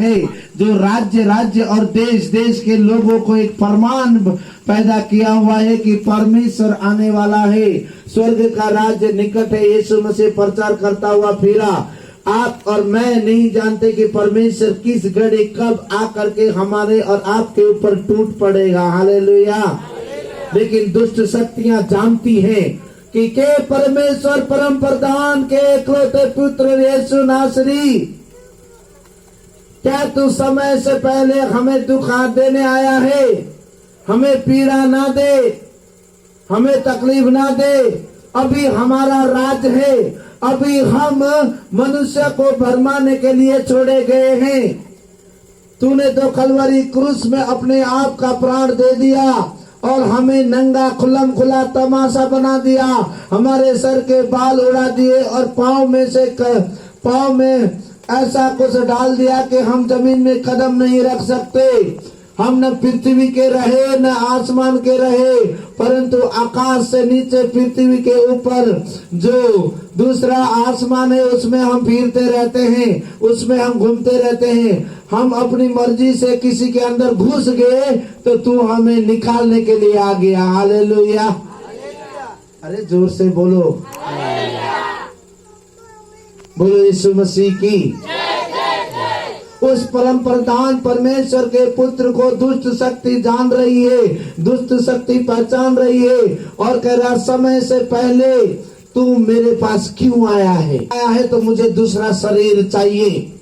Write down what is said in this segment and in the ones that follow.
है, जो राज्य राज्य और देश देश के लोगों को एक फरमान पैदा किया हुआ है कि परमेश्वर आने वाला है, स्वर्ग का राज्य निकट है। यीशु मसीह प्रचार करता हुआ फिरा। आप और मैं नहीं जानते कि परमेश्वर किस घड़ी कब आकर के हमारे और आपके ऊपर टूट पड़ेगा। हालेलुया। लेकिन दुष्ट शक्तियां जानती हैं कि के परमेश्वर परम प्रधान के इकलौते पुत्र यीशु नासरी, क्या तू समय से पहले हमें दुख देने आया है? हमें पीड़ा ना दे, हमें तकलीफ ना दे। अभी हमारा राज है, अभी हम मनुष्य को भरमाने के लिए छोड़े गए हैं। तूने तो कलवरी क्रूस में अपने आप का प्राण दे दिया और हमें नंगा खुल्लम खुला तमाशा बना दिया। हमारे सर के बाल उड़ा दिए और पाँव में ऐसा कुछ डाल दिया कि हम जमीन में कदम नहीं रख सकते। हम न पृथ्वी के रहे न आसमान के रहे, परंतु आकाश से नीचे पृथ्वी के ऊपर जो दूसरा आसमान है उसमें हम फिरते रहते हैं, उसमें हम घूमते रहते हैं। हम अपनी मर्जी से किसी के अंदर घुस गए तो तू हमें निकालने के लिए आ गया। हालेलुया। अरे जोर से बोलो, बोलो यीशु मसीह की। उस परम प्रधान परमेश्वर के पुत्र को दुष्ट शक्ति जान रही है, दुष्ट शक्ति पहचान रही है और कह रहा समय से पहले तू मेरे पास क्यों आया है तो मुझे दूसरा शरीर चाहिए,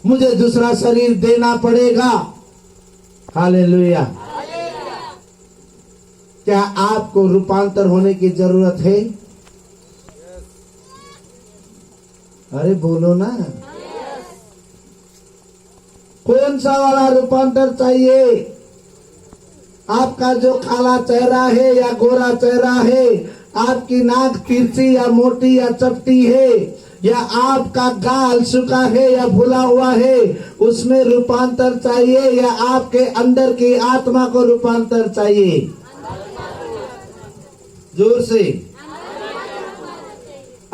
मुझे दूसरा शरीर देना पड़ेगा। हालेलुया। क्या आपको रूपांतर होने की जरूरत है? अरे बोलो ना, कौन सा वाला रूपांतर चाहिए? आपका जो काला चेहरा है या गोरा चेहरा है, आपकी नाक तिरछी या मोटी या चपटी है, या आपका गाल सूखा है या फूला हुआ है, उसमें रूपांतर चाहिए या आपके अंदर की आत्मा को रूपांतर चाहिए? जोर से।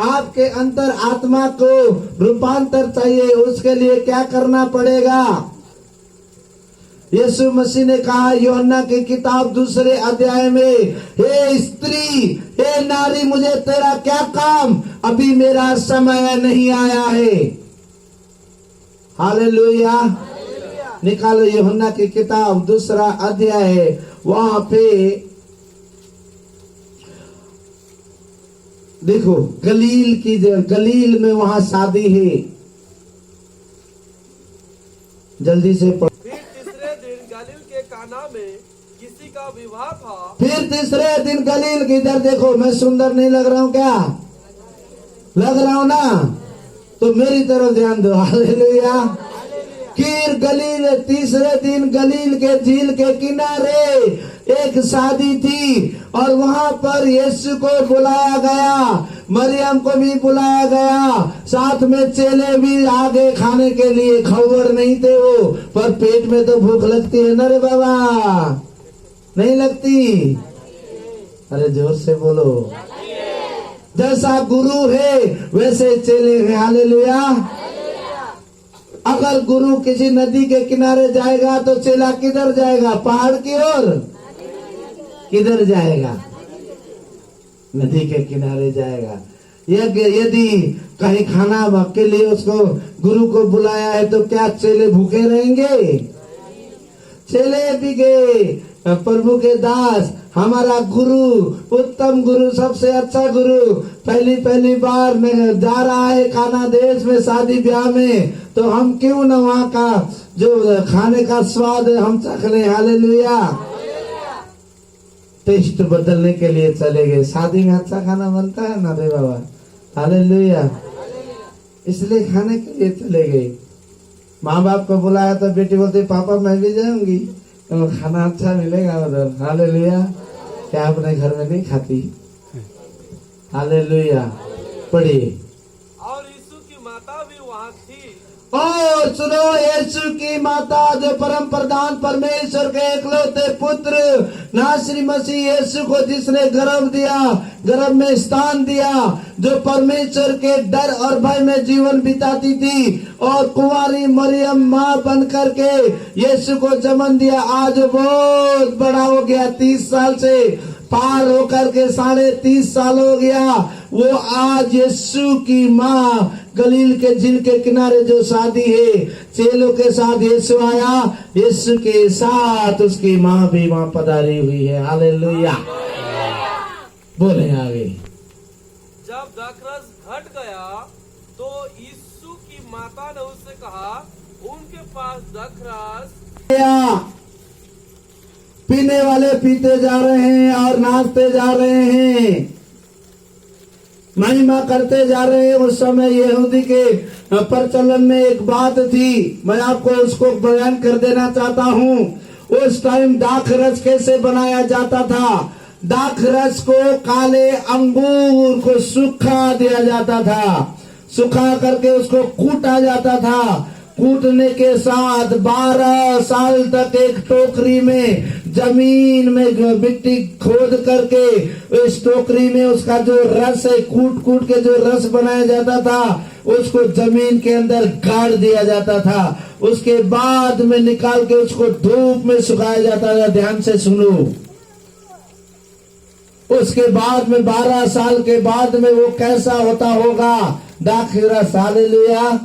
आपके अंतर आत्मा को रूपांतर चाहिए, उसके लिए क्या करना पड़ेगा? यीशु मसीह ने कहा यूहन्ना की किताब 2 अध्याय में, हे स्त्री, हे नारी, मुझे तेरा क्या काम, अभी मेरा समय नहीं आया है। हालेलुया। निकालो यूहन्ना की किताब 2 अध्याय है, वहां पे देखो गलील में वहां शादी है। जल्दी से पढ़ो। फिर तीसरे दिन गलील के काना में किसी का विवाह था। फिर तीसरे दिन गलील की, इधर देखो, मैं सुंदर नहीं लग रहा हूँ क्या? लग रहा हूँ ना? तो मेरी तरफ ध्यान दो। हालेलुया। फिर गलील, तीसरे दिन गलील के झील के किनारे एक शादी थी और वहां पर यीशु को बुलाया गया, मरियम को भी बुलाया गया, साथ में चेले भी आ गए खाने के लिए। खबर नहीं थे वो, पर पेट में तो भूख लगती है ना रे बाबा, नहीं लगती? अरे जोर से बोलो। जैसा गुरु है वैसे चेले हैं। हालेलुया। अगर गुरु किसी नदी के किनारे जाएगा तो चेला किधर जाएगा? पहाड़ की ओर। किधर जाएगा? नदी के किनारे जाएगा। यदि कहीं खाना के लिए उसको गुरु को बुलाया है तो क्या चेले भूखे रहेंगे? चेले भी गए। प्रभु के दास, हमारा गुरु, उत्तम गुरु, सबसे अच्छा गुरु पहली बार में जा रहा है काना देश में शादी ब्याह में, तो हम क्यों न वहाँ का जो खाने का स्वाद है हम चख लें। हालेलुया। टेस्ट बदलने के लिए चले गए। शादी में अच्छा खाना बनता है ना रे बाबा। हालेलुया। इसलिए खाने के लिए चले गए। माँ बाप को बुलाया तो बेटी बोलती पापा मैं भी जाऊंगी, तो खाना अच्छा मिलेगा उधर। हालेलुया। क्या अपने घर में नहीं खाती? हालेलुया। पढ़िए। और यीशु की माता भी वहाँ थी। और सुनो, यीशु की माता जो परम प्रधान परमेश्वर के इकलौते पुत्र नासरी मसीह यीशु को जिसने गर्भ दिया, गर्भ में स्थान दिया, जो परमेश्वर के डर और भय में जीवन बिताती थी और कुंवारी मरियम माँ बन करके यीशु को जन्म दिया, आज बहुत बड़ा हो गया, 30 साल से पार होकर के 30.5 साल हो गया। वो आज यीशु की माँ गलील के झील के किनारे जो शादी है, चेलों के साथ यीशु आया, यीशु के साथ उसकी माँ भी वहां पधारी हुई है। हालेलुया, बोले आगे। जब दाखरस घट गया तो यीशु की माता ने उससे कहा, उनके पास दाखरस। पीने वाले पीते जा रहे हैं और नाचते जा रहे हैं, महिमा करते जा रहे हैं। उस समय यहूदी के प्रचलन में एक बात थी, मैं आपको उसको बयान कर देना चाहता हूँ। उस टाइम दाखरस कैसे बनाया जाता था? दाखरस को काले अंगूर को सूखा दिया जाता था, सुखा करके उसको कूटा जाता था। कूटने के साथ 12 साल तक एक टोकरी में जमीन में मिट्टी खोद करके इस टोकरी में उसका जो रस है, कूट कूट के जो रस बनाया जाता था, उसको जमीन के अंदर गाड़ दिया जाता था। उसके बाद में निकाल के उसको धूप में सुखाया जाता था। ध्यान से सुनो। उसके बाद में 12 साल के बाद में वो कैसा होता होगा दाखरस। हालेलुया।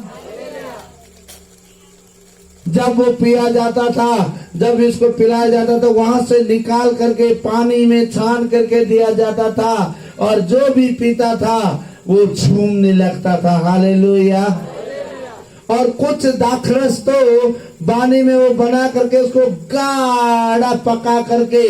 जब वो पिया जाता था, जब इसको पिलाया जाता था, वहां से निकाल करके पानी में छान करके दिया जाता था और जो भी पीता था वो झूमने लगता था। हालेलुया। और कुछ दाखरस तो पानी में वो बना करके उसको गाढ़ा पका करके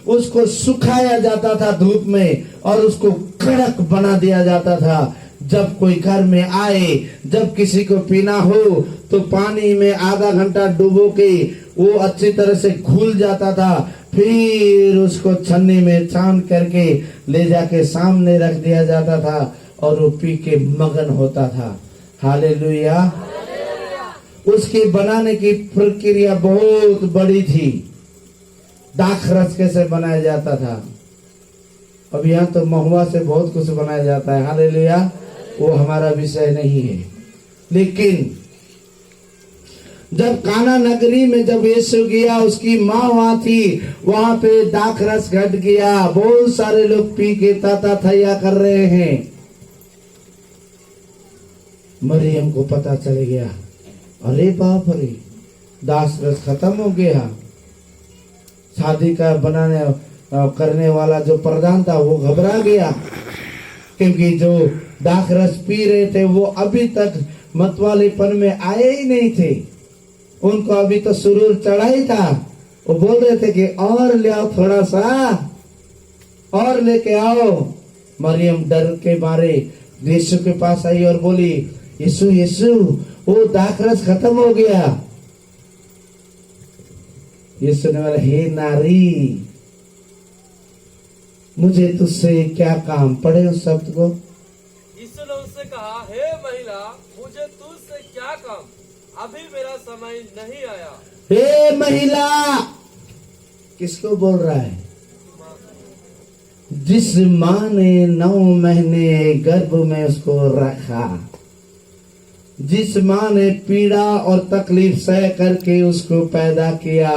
उसको सुखाया जाता था धूप में और उसको कड़क बना दिया जाता था। जब कोई घर में आए, जब किसी को पीना हो तो पानी में आधा घंटा डुबो के वो अच्छी तरह से घुल जाता था, फिर उसको छन्नी में छान करके ले जाके सामने रख दिया जाता था और वो पी के मगन होता था। हालेलुया। उसकी बनाने की प्रक्रिया बहुत बड़ी थी। दाखरस कैसे बनाया जाता था? अब यहाँ तो महुआ से बहुत कुछ बनाया जाता है। हालेलुया। वो हमारा विषय नहीं है। लेकिन जब काना नगरी में जब यीशु गया, उसकी माँ वहां थी, वहां पे दाखरस घट गया। बहुत सारे लोग पी के ताता थैया कर रहे हैं। मरियम को पता चल गया, अरे बाप रे, दाखरस खत्म हो गया। शादी का बनाने करने वाला जो प्रधान था वो घबरा गया, क्योंकि जो दाखरस पी रहे थे वो अभी तक मतवालेपन में आए ही नहीं थे। उनको अभी तो सुरूर चढ़ा ही था। वो बोल रहे थे कि और ले आओ, थोड़ा सा और लेके आओ। मरियम डर के मारे यीशु के पास आई और बोली, यीशु यीशु, वो दाखरस खत्म हो गया। यीशु ने बोला, हे नारी, मुझे तुझसे क्या काम? पढ़े उस शब्द को। यीशु ने उससे कहा, हे महिला, मुझे तुझसे क्या काम? अभी मेरा समय नहीं आया। हे महिला, किसको बोल रहा है? जिस माँ ने 9 महीने गर्भ में उसको रखा, जिस माँ ने पीड़ा और तकलीफ सह करके उसको पैदा किया,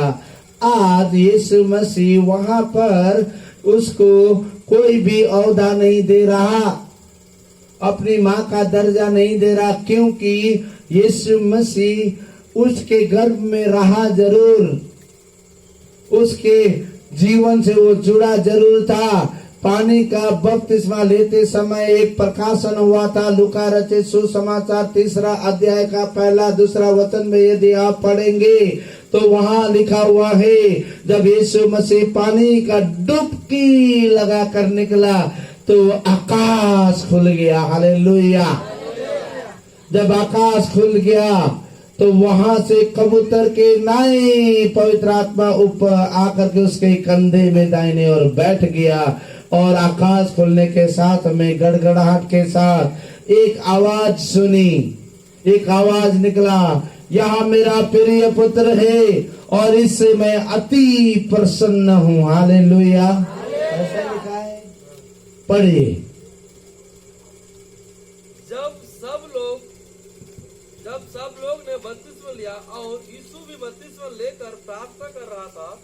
आज यीशु मसीह वहां पर उसको कोई भी औहदा नहीं दे रहा, अपनी माँ का दर्जा नहीं दे रहा, क्योंकि यीशु मसीह उसके गर्भ में रहा जरूर, उसके जीवन से वो जुड़ा जरूर था। पानी का बपतिस्मा लेते समय एक प्रकाशन हुआ था। लूका रचित सुसमाचार 3 अध्याय का 1-2 वचन में यदि आप पढ़ेंगे तो वहां लिखा हुआ है, जब यीशु मसीह पानी का डुबकी लगा कर निकला तो आकाश खुल गया। हालेलुया। जब आकाश खुल गया तो वहां से कबूतर के नाई पवित्र आत्मा ऊपर आकर के उसके कंधे में दाहिने ओर बैठ गया और आकाश खुलने के साथ में गड़गड़ाहट के साथ एक आवाज सुनी, एक आवाज निकला यह मेरा प्रिय पुत्र है और इससे मैं अति प्रसन्न हूँ। हालेलुया। ऐसा लिखा है, पढ़िए। जब सब लोग ने बपतिस्मा लिया और यीशु भी बपतिस्मा लेकर प्रार्थना कर रहा था,